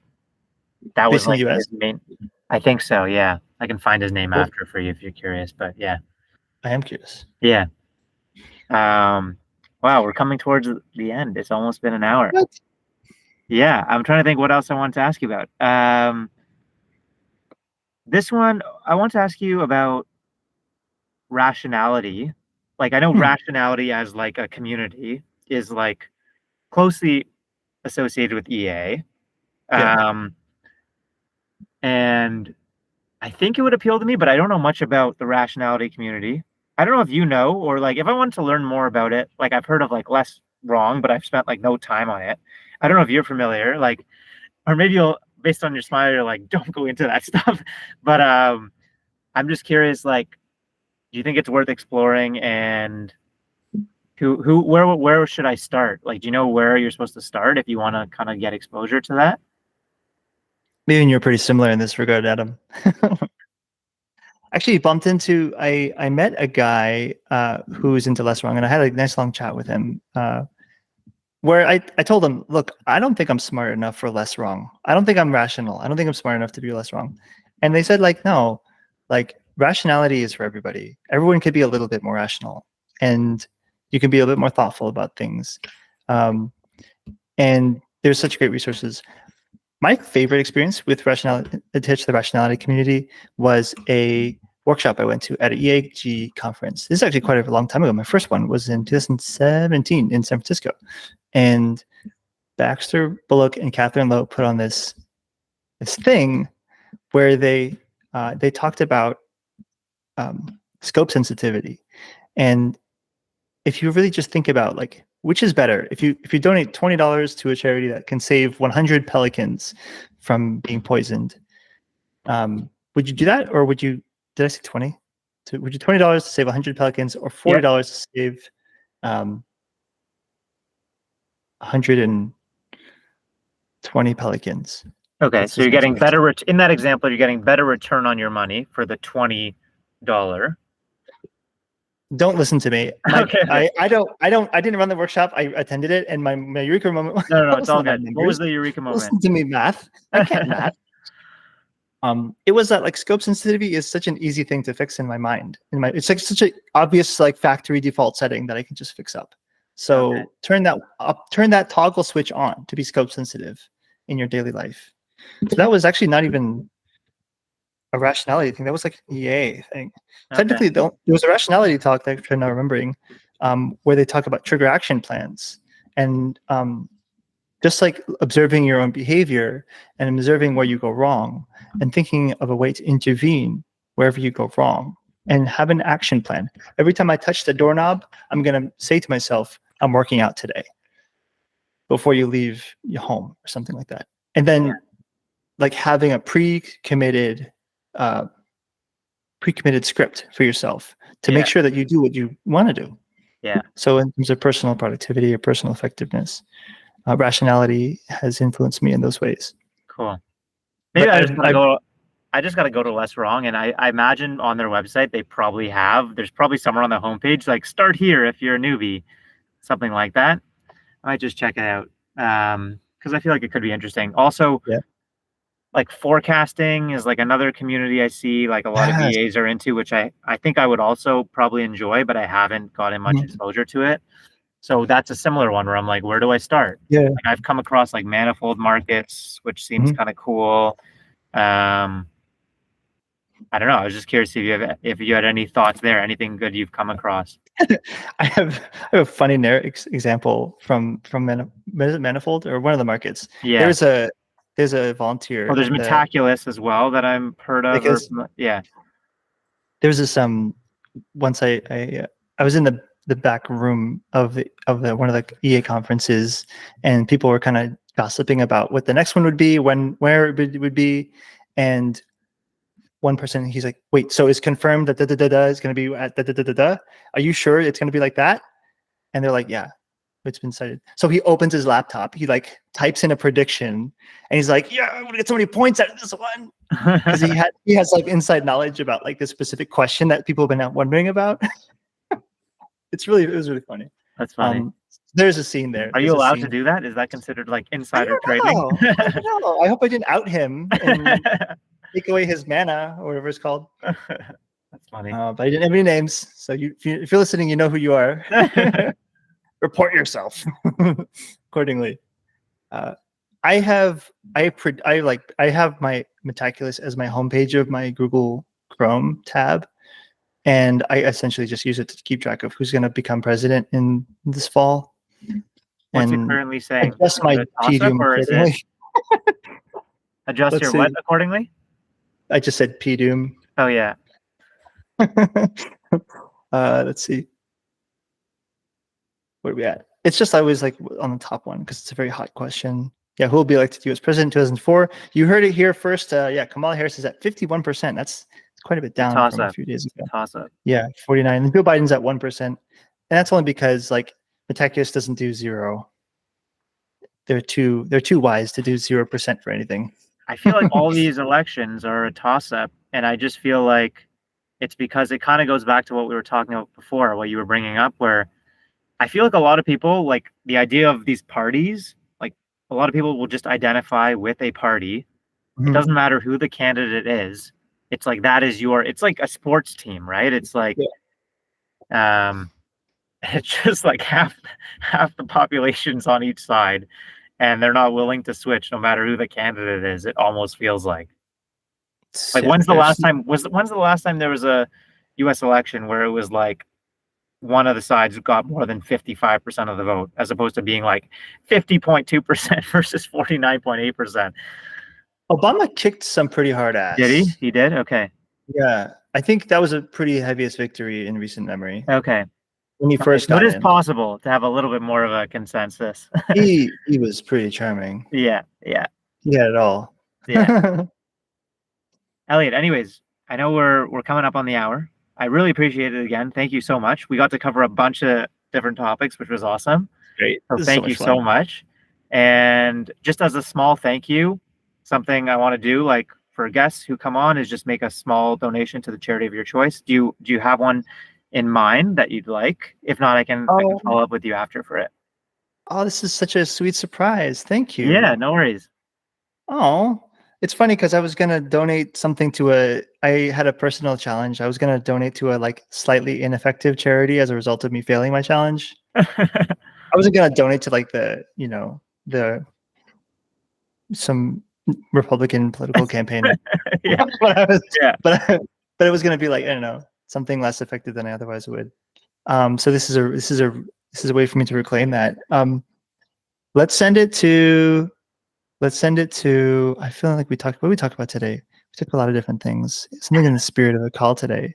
that was like his main. I think so. Yeah, I can find his name after for you if you're curious. But yeah, I am curious. Yeah. Wow, we're coming towards the end. It's almost been an hour. What? Yeah, I'm trying to think what else I want to ask you about. This one, I want to ask you about rationality. Like, I know rationality as like a community is like closely associated with EA. And I think it would appeal to me, but I don't know much about the rationality community. I don't know if you know, or like if I wanted to learn more about it, like I've heard of like Less Wrong, but I've spent like no time on it. I don't know if you're familiar, like, or maybe you'll, based on your smile, you're like, don't go into that stuff. But I'm just curious, like, do you think it's worth exploring? And where should I start? Like, do you know where you're supposed to start if you want to kind of get exposure to that? Me and you're pretty similar in this regard, Adam. Actually bumped into, I met a guy who's into Less Wrong, and I had a nice long chat with him where I told him, look, I don't think I'm smart enough for Less Wrong. I don't think I'm rational. I don't think I'm smart enough to be less wrong. And they said, like, no, like rationality is for everybody. Everyone could be a little bit more rational, and you can be a little bit more thoughtful about things. And there's such great resources. My favorite experience with rationality, the rationality community, was a workshop I went to at an EAG conference. This is actually quite a long time ago. My first one was in 2017 in San Francisco. And Baxter Bullock and Catherine Lowe put on this thing where they talked about scope sensitivity. And if you really just think about, like, which is better, if you donate $20 to a charity that can save 100 pelicans from being poisoned, would you do that? Or would you, did I say 20? Would you $20 to save 100 pelicans, or $40 to save 120 pelicans? Okay, so you're getting better in that example. You're getting better return on your money for the $20. don't listen to me. Okay. I didn't run the workshop. I attended it, and my eureka moment. No, it's all good. What was the eureka moment? Listen to me, math. I can't math. It was that like scope sensitivity is such an easy thing to fix in my mind. It's like such an obvious like factory default setting that I can just fix up. So turn that toggle switch on to be scope sensitive in your daily life. So that was actually not even a rationality thing. That was like an EA thing. Technically, there was a rationality talk that I'm not remembering, where they talk about trigger action plans and just like observing your own behavior and observing where you go wrong and thinking of a way to intervene wherever you go wrong and have an action plan. Every time I touch the doorknob, I'm going to say to myself, I'm working out today before you leave your home or something like that. And then like having a pre-committed script for yourself to make sure that you do what you want to do. Yeah. So in terms of personal productivity or personal effectiveness, rationality has influenced me in those ways. Cool. Maybe I just gotta go to Less Wrong, and I imagine on their website there's probably somewhere on the homepage like start here if you're a newbie, something like that. I might just check it out because I feel like it could be interesting. Also, like forecasting is like another community I see like a lot of VAs are into, which I think I would also probably enjoy, but I haven't gotten much exposure to it. So that's a similar one where I'm like, where do I start? Yeah. Like I've come across like manifold markets, which seems kind of cool. I don't know. I was just curious if you had any thoughts there, anything good you've come across. I have a funny example from Manifold or one of the markets. Yeah. There's a volunteer. Oh, there's Metaculous as well that I'm heard of. There's this once I was in the back room of one of the EA conferences, and people were kind of gossiping about what the next one would be, where it would be, and one person, he's like, wait, so it's confirmed that is going to be at Are you sure it's going to be like that? And they're like, yeah, it's been cited. So he opens his laptop, he like types in a prediction, and he's like, yeah, I'm going to get so many points out of this one. Because he has like inside knowledge about like this specific question that people have been wondering about. It was really funny. That's funny. There's a scene there. Are you allowed to do that? Is that considered like insider trading? I don't know. I hope I didn't out him and take away his mana or whatever it's called. That's funny. But I didn't have any names. So if you're listening, you know who you are. Report yourself accordingly. I have my Metaculous as my homepage of my Google Chrome tab. And I essentially just use it to keep track of who's going to become president in this fall. What's it currently saying? Adjust my PDUM accordingly. Adjust your what accordingly? I just said PDUM. Oh, yeah. Let's see. Where are we at? It's just I was like on the top one because it's a very hot question. Yeah, who will be elected U.S. president in 2004? You heard it here first. Kamala Harris is at 51%. That's quite a bit down from a few days ago. Toss-up. Yeah, 49. And Joe Biden's at 1%. And that's only because like Metaculous doesn't do 0. They're too wise to do 0% for anything. I feel like all these elections are a toss-up, and I just feel like it's because it kind of goes back to what we were talking about before, what you were bringing up, where I feel like a lot of people, like the idea of these parties, like a lot of people will just identify with a party. It doesn't matter who the candidate is. It's like it's like a sports team, right? It's like, it's just like half the population's on each side, and they're not willing to switch no matter who the candidate is. It almost feels like when's the last time there was a U.S. election where it was like one of the sides got more than 55% of the vote, as opposed to being like 50.2% versus 49.8%. Obama kicked some pretty hard ass. Did he? He did? Okay. Yeah. I think that was a pretty heaviest victory in recent memory. Okay. When he first got in. It is possible to have a little bit more of a consensus. he was pretty charming. Yeah. He had it all. Yeah. Elliot, anyways, I know we're coming up on the hour. I really appreciate it again. Thank you so much. We got to cover a bunch of different topics, which was awesome. Great. So thank you so much. And just as a small thank you, something I want to do, like for guests who come on, is just make a small donation to the charity of your choice. Do you have one in mind that you'd like? If not, I can Oh, follow up with you after for it. oh, this is such a sweet surprise. Thank Yeah, you. no worries. Oh, it's funny because I was gonna donate something to I had a personal challenge. I was gonna donate to a like slightly ineffective charity as a result of me failing my challenge. I wasn't gonna donate to like the some Republican political campaign, Yeah, but I was, yeah. but it was gonna be like, I don't know, something less effective than I otherwise would. So this is a way for me to reclaim that. Let's send it to. I feel like what did we talk about today? We talked about a lot of different things. Something in the spirit of a call today.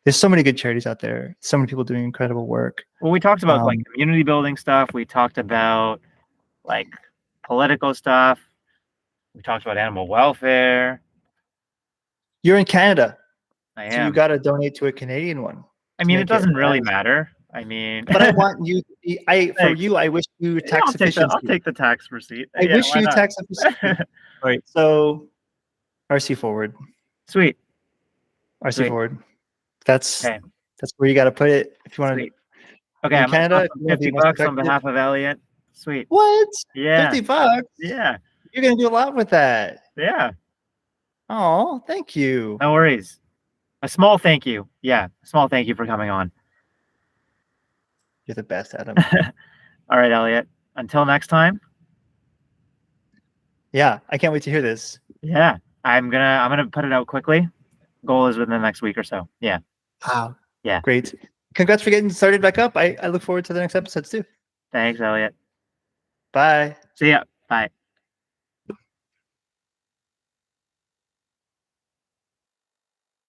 There's so many good charities out there. So many people doing incredible work. Well, we talked about like community building stuff. We talked about like political stuff. We talked about animal welfare. You're in Canada, I so you am. got to donate to a Canadian one. I mean, it doesn't really matter. I mean, but I want you. For you, I wish you tax efficiency. I'll take the tax receipt. I wish you tax efficiency. All right, so RC forward. Sweet. RC forward. That's where you got to put it if you want to. Okay, I'm Canada, $50 on behalf of Elliot. Sweet. What? Yeah. $50? Yeah. You're gonna do a lot with that. Yeah. Oh, thank you. No worries. A small thank you. Yeah, a small thank you for coming on. You're the best, Adam. All right, Elliot. Until next time. Yeah, I can't wait to hear this. Yeah, I'm gonna put it out quickly. Goal is within the next week or so. Yeah. Wow. Yeah. Great. Congrats for getting started back up. I look forward to the next episodes too. Thanks, Elliot. Bye. See ya. Bye.